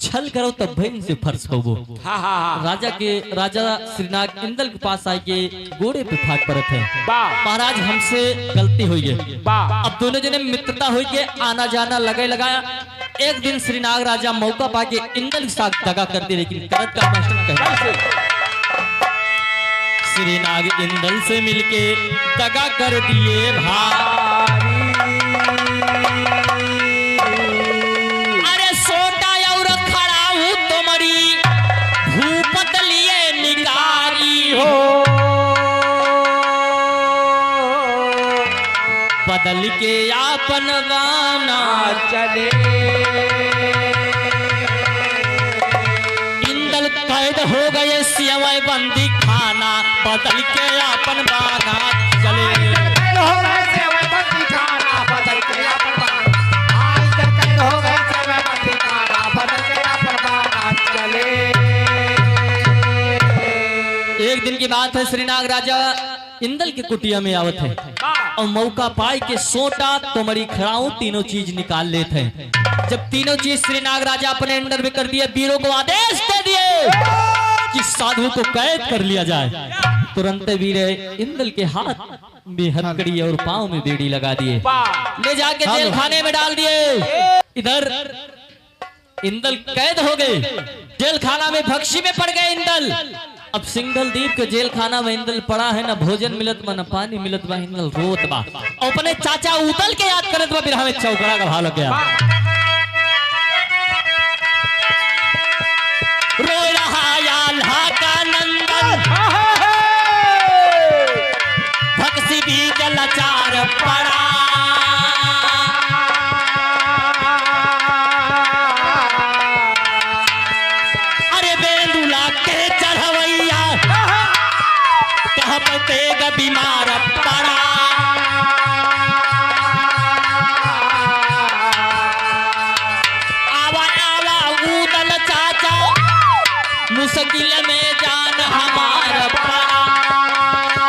छल करो तब भाई इनसे फर्ज हो वो राजा श्रीनाग इंदल के पास आए के गोड़े पे फाट पड़े थे महाराज हमसे गलती हुई है अब दोनों जने मित्रता हुई के आना जाना लगाया एक दिन श्रीनाग राजा मौका पाके इंदल के साथ दगा कर दी लेकिन करत का मास्टर श्रीनाग इंदल से मिलके दगा कर दिए भारी बदल के आपन गाना चले इंदल कैद हो गए सिवय बंदी खाना बदल के आपन गाना चले एक दिन की बात है श्रीनाग राजा इंदल के कुटिया में आवत है और मौका पाई के सोटा तोमड़ी खड़ाऊ तीनों चीज निकाल लेते हैं जब तीनों चीज श्रीनाग राजा अपने अंडर में कर दिए वीरों को आदेश दे दिए कि साधु को कैद कर लिया जाए तुरंत वीर इंदल के हाथ में हथकड़ी और पांव में बेड़ी लगा दिए ले जाके जेल खाने में डाल दिए इधर इंदल कैद हो गए जेल खाना में भक्सी में पड़ गए इंदल अब सिंगल दीप के जेल खाना में इंदल पड़ा है ना भोजन मिलत बा ना पानी मिलत बा इंदल रोत बा अपने चाचा उदल के याद करत बा बिरहा में चौकड़ा का भाव लग गया रो रहा आल्हा का नंदन भक्सी भी जलाचार पड़ा बीमार पड़ा आवा आवा उदल चाचा मुश्किल में जान हमारा पड़ा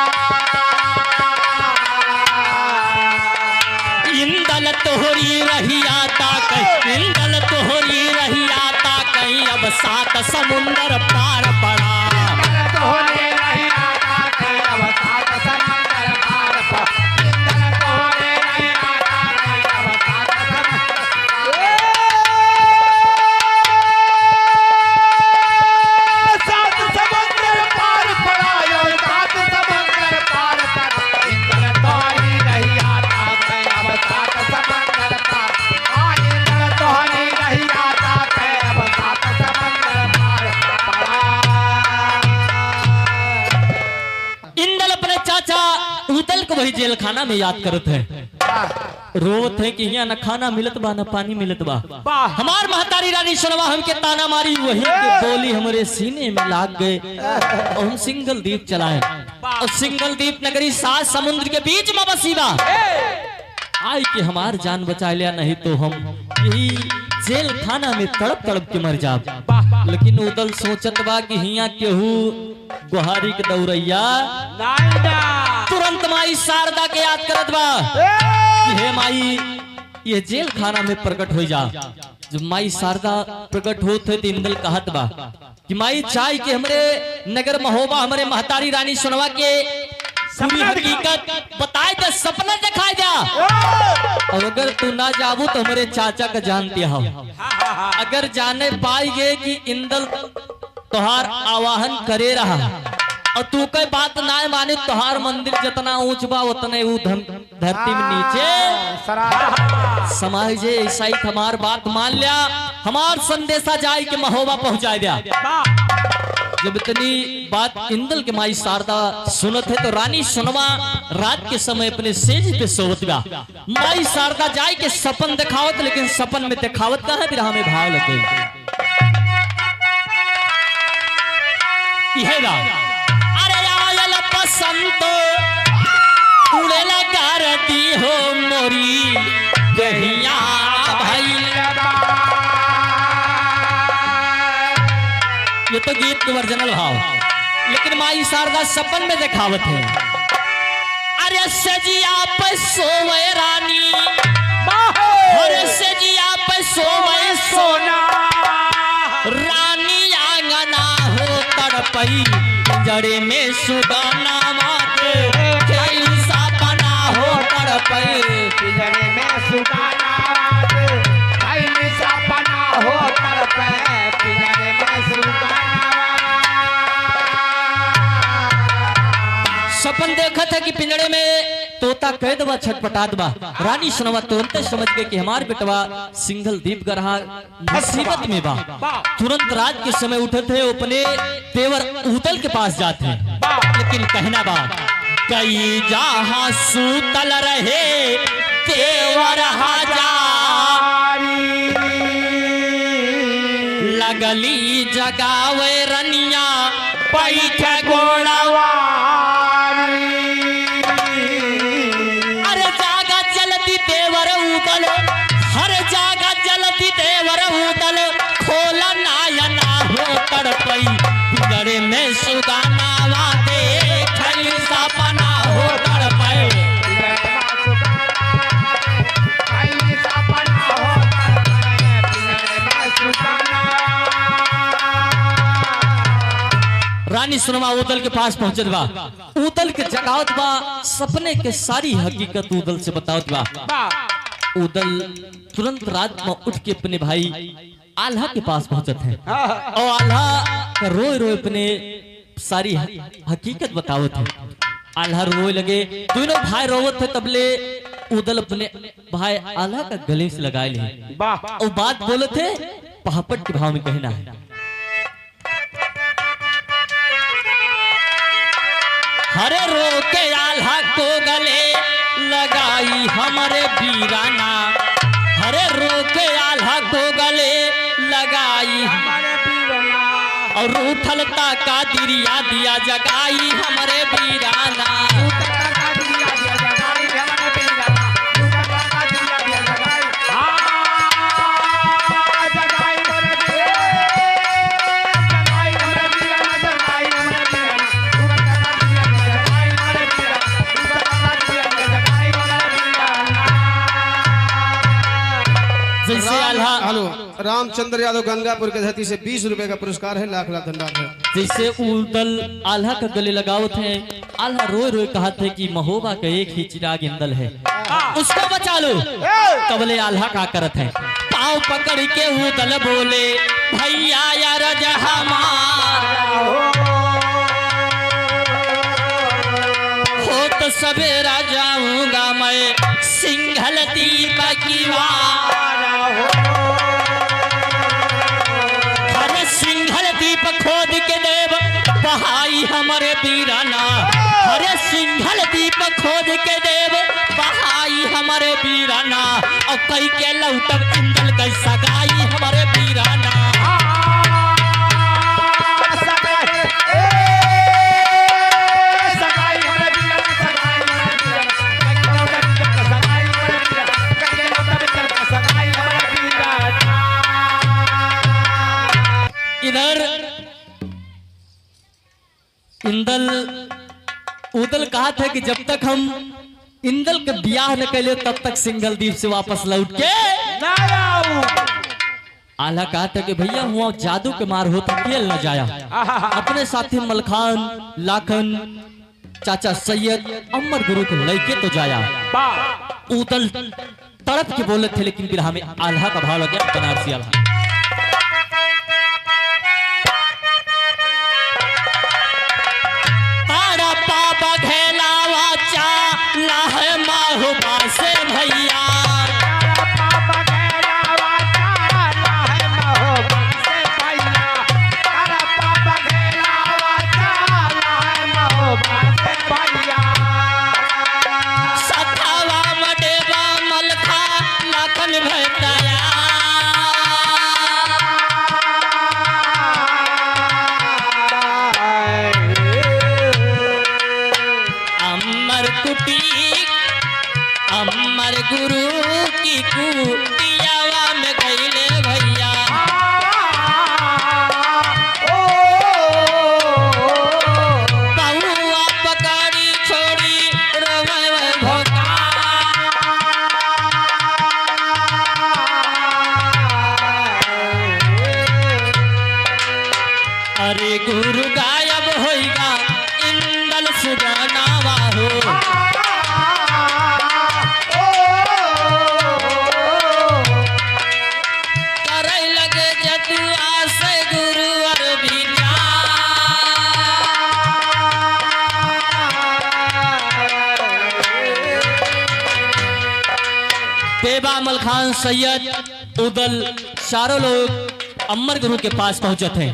इंदल तोहरी रही आता कहीं इंदल तोहरी रही आता कहीं अब सात समुंदर पार पड़ा वही जेल खाना में याद करत है रोत है कि यहाँ न खाना मिलत बा न पानी मिलत बा हमार महतारी रानी सुनवा हमके ताना मारी वही के बोली हमारे सीने में लाग गए और हम सिंगल द्वीप चलाए और सिंगल द्वीप नगरी 7 समुद्र के बीच में बसी बा आई कि हमार जान बचा लिया नहीं तो हम यही जेल खाना में तड़प तड़प के मर जाब लेकिन उदल सोचत बा कि हिया केहू गुहारी के दौरैया तुरंत माई शारदा के याद करत बा कि हे माई ये जेल खाना में प्रकट हो जा। जब माई शारदा प्रकट होते तो इंदल कहत बा कि माई चाय के हमरे नगर महोबा हमरे महतारी रानी सुनवा के पूरी हकीकत बताए दे, सपना दिखाए जा। और अगर तू ना जाबू तो हमारे चाचा का जानती हो। अगर जाने पाएगे कि इंदल तोहार आवाहन करे रहा और तू कोई बात ना माने, तोहार मंदिर जितना ऊंच बा उतने वो धरती में नीचे समाज जे ऐसा ही हमार बात मान लिया, हमार संदेशा जाए के महोबा पहुंचा दिया। जब इतनी बात इंदल के माई शारदा सुनत है तो रानी सुनवा रात के समय अपने सेज पे सोवत बा। माई शारदा जाए के सपन दिखावत, लेकिन सपन में दिखावत कहाँ बिरहा में भाव लगे। यह बा अरे आयल पसंद उड़े लगा रती हो मोरी दहिया भाई। ये तो गीत के ओरिजिनल भाव, लेकिन माई शारदा सपन में दिखावत है। अरे सजिया पे सोवे रानी, अरे सजिया पे सोवे सोना रानी आंगना हो तड़पई जड़े में सुगाना माते कैसा बना हो तड़पई पिंजरे में सुगाना कैसा बना हो तड़पे पिंजरे में सुगाना। सपन देखा था कि पिंजड़े में तोता कैद बा छटपटात बा। रानी सुनवा तुरंत समझ गए कि हमार बेटवा सिंघल दीप गरहा मुसीबत में बा। तुरंत रात के समय उठे थे, अपने तेवर उदल के पास जाते हैं, लेकिन कहना बा कई जहां सूतल रहे तेवर हजारी लगली जगावे रनिया पैठ गोड़वा। पिंजरे में सुगाना वादे खलीसा बना हो तड़पे रानी सुनमा उदल के पास पहुंचत बा। उदल के जगावत बा, सपने के सारी हकीकत उदल से बतावत बा। उदल तुरंत रात में उठ के अपने भाई आल्हा के पास पहुंचत है और आल्हा रोए रोए अपने सारी हकीकत बतावत है। आल्हा रोए लगे, दोनों भाई रोवत थे, तबले उदल अपने भाई आल्हा का गले से लगाए ले और बात बोले थे पहापट के भाव में कहना है। हरे रोके आल्हा को गले लगाई हमारे बीराना, हरे रोके आल्हा को गले लगाई हमारे बीराना और उठलता का दिरिया दिया जगाई हमारे बीराना। हेलो, रामचंद्र यादव गंगापुर के धरती से 20 रुपए का पुरस्कार है, लाख लाख धन्यवाद है। जैसे उदल आल्हा का गले लगावत है, आल्हा रोए रोए कहा थे कि महोबा का एक ही चिराग इंदल है, उसको बचा लो। तबले आल्हा का करत है, पाँव पकड़ के उदल बोले भैया यार हो तो सवेरा जाऊंगा मैं सिंघल दीप की हरे सिंघल दीप खोद के देव बहाई हमारे बीराना, हरे सिंघल दीप खोद के देव बहाई हमारे बीराना और कई के लौटब इंदल का सगाई हमारे बीराना। इधर इंदल उदल कहा था कि जब तक हम इंदल के ब्याह न कैले तब तक सिंगल द्वीप से वापस लौट के आल्हा कहा था कि भैया हुआ जादू के मार होता खेल न जाया। अपने साथी मलखान लाखन चाचा सैयद अमर गुरु को लेके तो जाया। उदल तड़प के बोले थे लेकिन बिरहा में आल्हा का भाव लग गया। बनारसी आल्हा से भैया सतावा मडेवा मलखा लाखन भैया अमर कुटी अमर गुरु की कुटियावा में गईले भैया बहुआ पकड़ी छोड़ी रवे भोका अरे गुरु गायब होइगा इंदल सुजानावा हो बेबा मलखान सैयद उदल चारों लोग अमर गुरु के पास पहुंचे थे।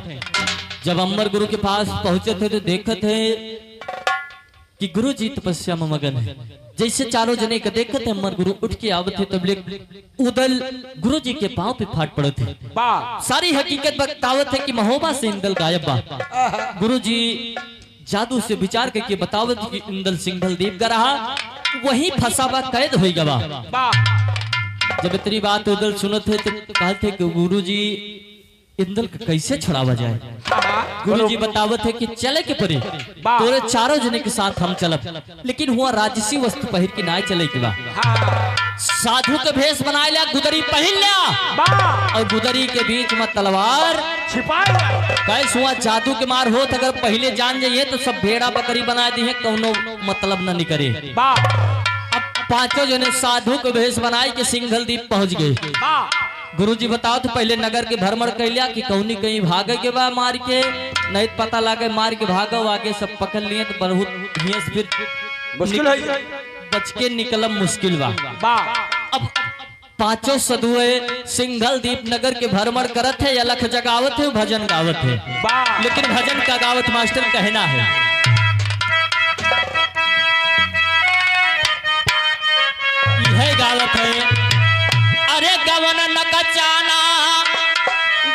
जब अमर गुरु के पास पहुंचे थे तो देखे थे कि गुरु जी तपस्या में मगन है। जैसे चारों जने का देखे थे अमर गुरु उठ के आवत थे तब उदल गुरु जी के पांव पे फाट पड़े थे। सारी हकीकत बतावत है कि महोबा से इंदल गायब बा। गुरु जी जादू से विचार करके बतावत कि इंदल सिंघल द्वीप का रहा वही फंसा बा कैद हो गवा। जब इतनी बात उदल सुनत थे तो कहते कि गुरु जी इंदल का कैसे छुड़ावा जाए। गुरु जी बतावत है कि चले के परे तोरे चारों जने के साथ हम चलब लेकिन हुआ राजसी वस्त्र पहिर के ना चले के बा। साधु के भेष बनाए लिया गुदरी पहन लिया और गुदरी के बीच में तलवार कैसे हुआ जादू के मार हो अगर पहले जान जाइए तो सब भेड़ा बकरी बना दी है कौनो मतलब न निकरे। अब पांचों जने साधु के भेष बनाए के सिंघल द्वीप पहुंच गए। गुरुजी बताओ तो पहले नगर के भ्रमण कर लिया कि कौनी कहीं भागे के बाद मार के नहीं पता लगे मार के भागो आगे सब पकड़ लिए तो बहुत फिर मुश्किल है बच के निकलम मुश्किल बा। अब पांचों सदुए सिंघल द्वीप नगर के भ्रमण करत है अलख जगावत है भजन गावत है लेकिन भजन का गावत मास्टर कहना है यह गावत है अरे गवन न कचाना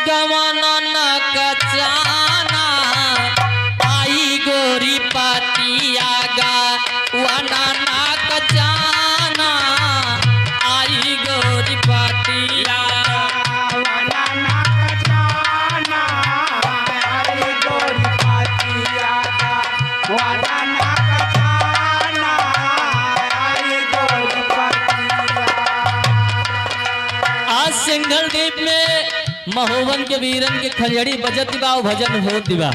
गवन न कचाना आई गोरी पातिया गा वना न कचाना आई गोरी पातिया वना न कचाना आई गोरी पातिया वना न कचाना आई गोरी पातिया। आज सिंघल द्वीप में महोवन के वीरन के खलियड़ी बजत दिवा भजन हो दिवा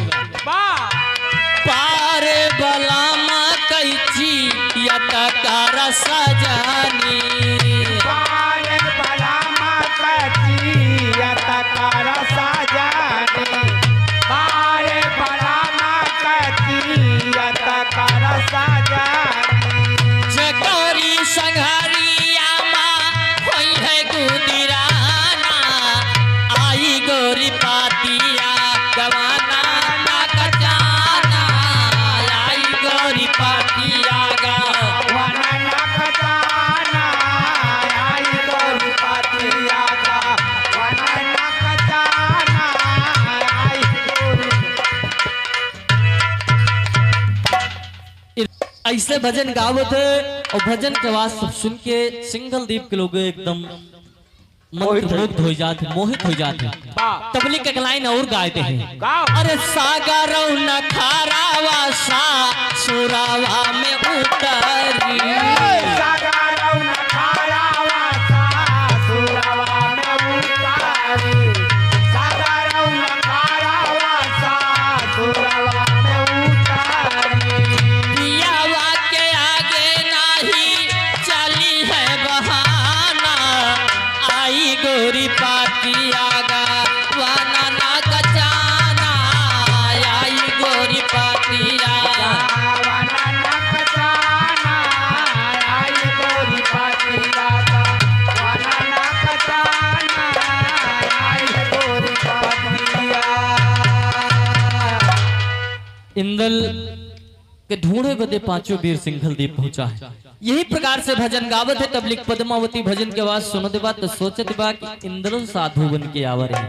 पारे बलामा कैची यतकारा सजानी पारे बलामा कैची यतकारा सजानी पारे बलामा कैची यतकारा सजानी जगोरी संघारिया माँ होई है गुदिराना आई गोरी पातिया गवाना ना कचाना आई गोरी पातिया गा वना न कचाना आई गोरी पातिया वना न कचाना आई गोरी। ऐसे भजन गावत है और भजन के आवाज सब सुन के सिंघल द्वीप के लोग एकदम मंत्रमुग्ध हो जाते, मोहित हो जाते। तबली के एक लाइन और गाते हैं, अरे सागर न खारावा सा सुरावा में उतरी, पियावा के आगे नहीं चली है बहाना, आई गोरी पाती आगा वाना ना कचाना, आई गोरी पाती आगा। इंदल के ढूंढे बदे पांचों वीर सिंघल दीप पहुंचा है। यही प्रकार से भजन गावत है। तबलीग पद्मावती भजन के बाद सुनत बा तो सोचत बा कि इंदल साधु बन के आवर है,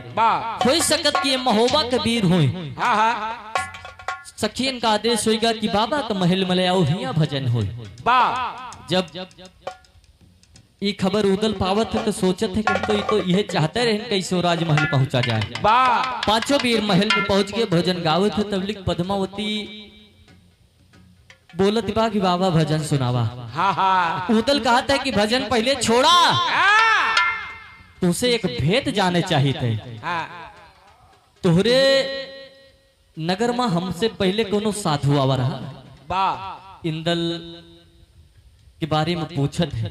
हो सकत कि ये महोबा के वीर होए। सखियन का आदेश होगा कि बाबा का महल मलयाओ हिया भजन होए। जब ये खबर उदल पावत है तो सोचत है कि तो यह चाहते रहे कैसे राजमहल पहुंचा जाए। पांचों वीर महल में पहुंच के भजन गावत है। तबलीग पद्मावती बोलत बा कि बाबा भजन सुनावा। उदल कहता है कि भजन पहले छोड़ा, तुझसे एक भेद जाने चाहिए थे। तोहरे नगर में हमसे पहले कोनो साधु आवा रहा, इंदल के बारे में पूछत है।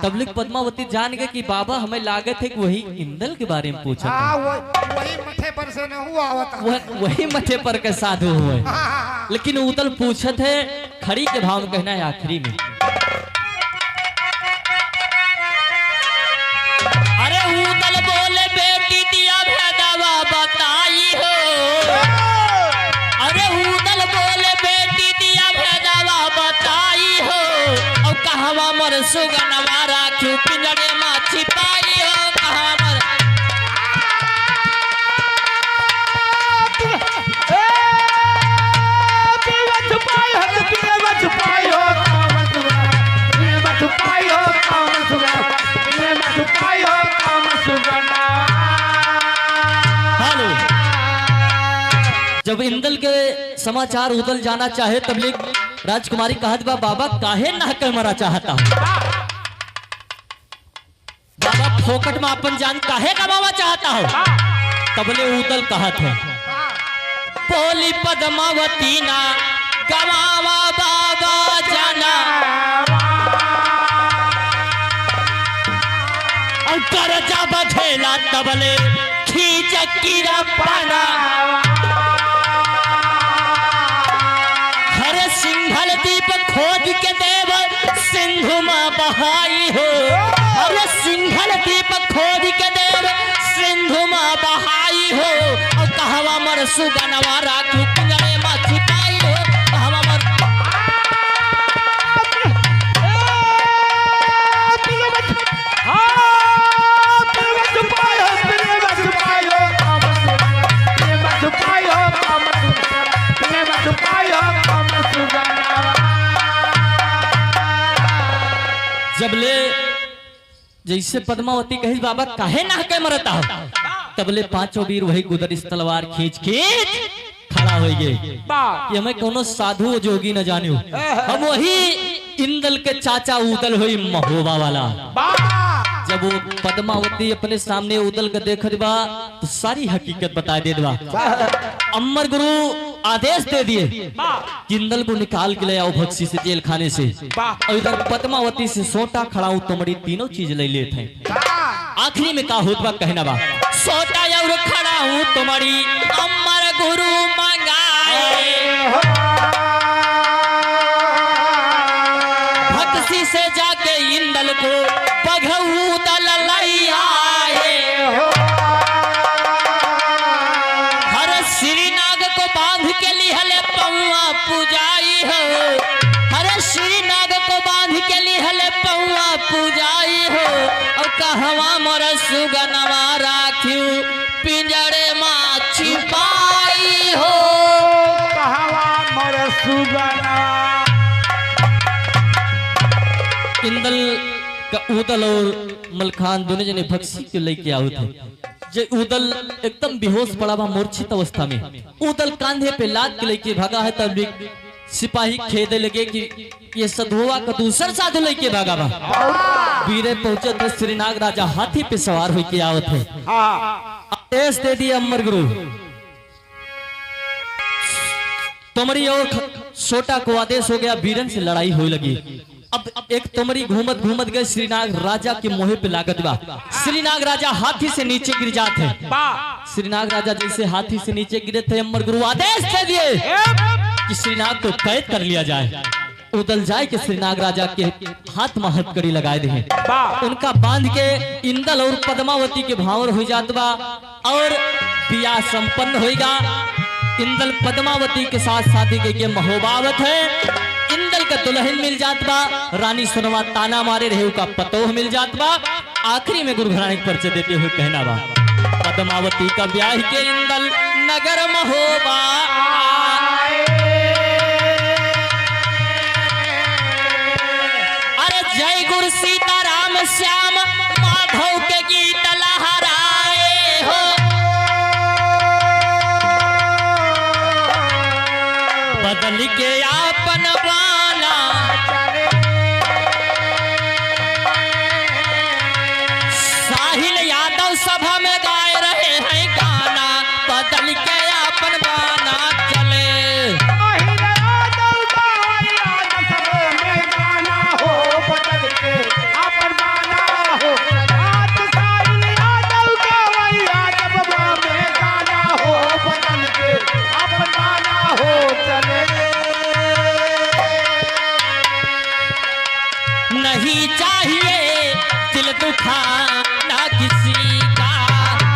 तबलीग पद्मावती जान गए कि बाबा हमें लागत है कि वही इंदल के बारे में पूछत है। वही मथे पर से न हुआ वही मथे पर के साधु हुए। लेकिन उदल पूछत है, खड़ी के भाव में कहना है आखिरी में, अरे उदल बोले बेटी दिया भेदवा बताई हो, अरे उदल बोले बेटी दिया भेदवा बताई हो, और कहवा मर सुगनवा राखू पिंजरे में छिपाई हो, कहाँ मर हेलो। जब इंदल के समाचार उदल जाना चाहे तबलीग राजकुमारी कहत बा, बाबा काहे ना के मरा चाहता हूं, बाबा फोकट में अपन जान काहे गवावा चाहता हो। तबले उदल कहत है, बोली पद्मावती ना गवावा बाबा जाना, और करजा बधेला तबले खींच कीरा पाना, हरे सिंघल दीप खोज के देव सिंधु में बहाई हो, अरे सिंघल दीप खोज के देव सिंधु में बहाई हो, और कहवा मर सुगनवा राखू पिंजरे में छिपाई हो, कहवा मर जबले जैसे पद्मावती कही बाबा काहे ना के मरता हो, तबले पांचों वीर वही गुदर इस तलवार खींच खींच खड़ा हो गए कि हमें कोनो साधु जोगी न जानियो, हम वही इंदल के चाचा उदल हुई महोबा वाला। जब वो पद्मावती अपने सामने उदल के देखत बा तो सारी हकीकत बता दे दवा। अमर गुरु आदेश दे दिए कि इंदल को निकाल के ले आओ भक्सी से, जेल खाने से, और इधर पद्मावती से सोटा खड़ाऊ तुम्हारी तीनों चीज ले लेते हैं। आखिरी में का होत बा कहना बा, सोटा और खड़ाऊ तुम्हारी अमर गुरु मंगाए, भक्सी से जाके इंदल को पघऊ दल लई आए, हर श्रीनाग को बांध के लिहले पौआ पूजाई हो, हर श्रीनाग को बांध के लिहले पौआ पूजाई हो, और कहवा मोर सुगनवा राखू पिंजरे में छिपाई हो, कहवा मोर सुगनवा। इंदल का उदल और मलखान दोनों जने भक्सी के लेके आए थे। जे उदल एकदम बेहोश पड़ा बा मूर्छित अवस्था में, उदल कांधे पे लाद के लेके भागा है। तब सिपाही खेदे लगे कि ये सधुआ का दूसर साधु लेके भागा बा। वीरे पहुंचे तो श्रीनाग राजा हाथी पे सवार होके आवत है। आदेश दे दिया अमर गुरु, तुमरी और छोटा को आदेश हो गया, वीरन से लड़ाई होने लगी। अब एक तुमरी घूमत घूमत गए श्रीनाग राजा के मोहे पे लागत बा। श्रीनाग राजा हाथी से नीचे गिर जाते हैं। श्रीनाग राजा जैसे हाथी से नीचे गिरे थे, अमर गुरु आदेश दे दिए कि श्रीनाग को कैद कर लिया जाए। उदल जाए के श्रीनाग राजा के हाथ में हथकड़ी लगाए दे, उनका बांध के इंदल और पद्मावती के भावर हो जात बा और बियाह संपन्न होगा। इंदल पद्मावती के साथ शादी के महोबावत है। इंदल का दुल्हन मिल जात बा, रानी सुनवा ताना मारे रहे का पतोह मिल जात बा। आखिरी में गुरु घराने परिचय देते हुए कहना बा, पद्मावती का ब्याह के इंदल नगर महोबा। अरे जय गुरु सीताराम श्याम माधव के गीत लहराए हो। बदल के आपन बाना साहिल यादव सभा में गाए रहे हैं गाना। बदल के आपन बाना चले नहीं चाहिए दिल दुखाना किसी का,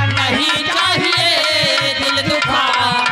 नहीं चाहिए दिल दुखाना।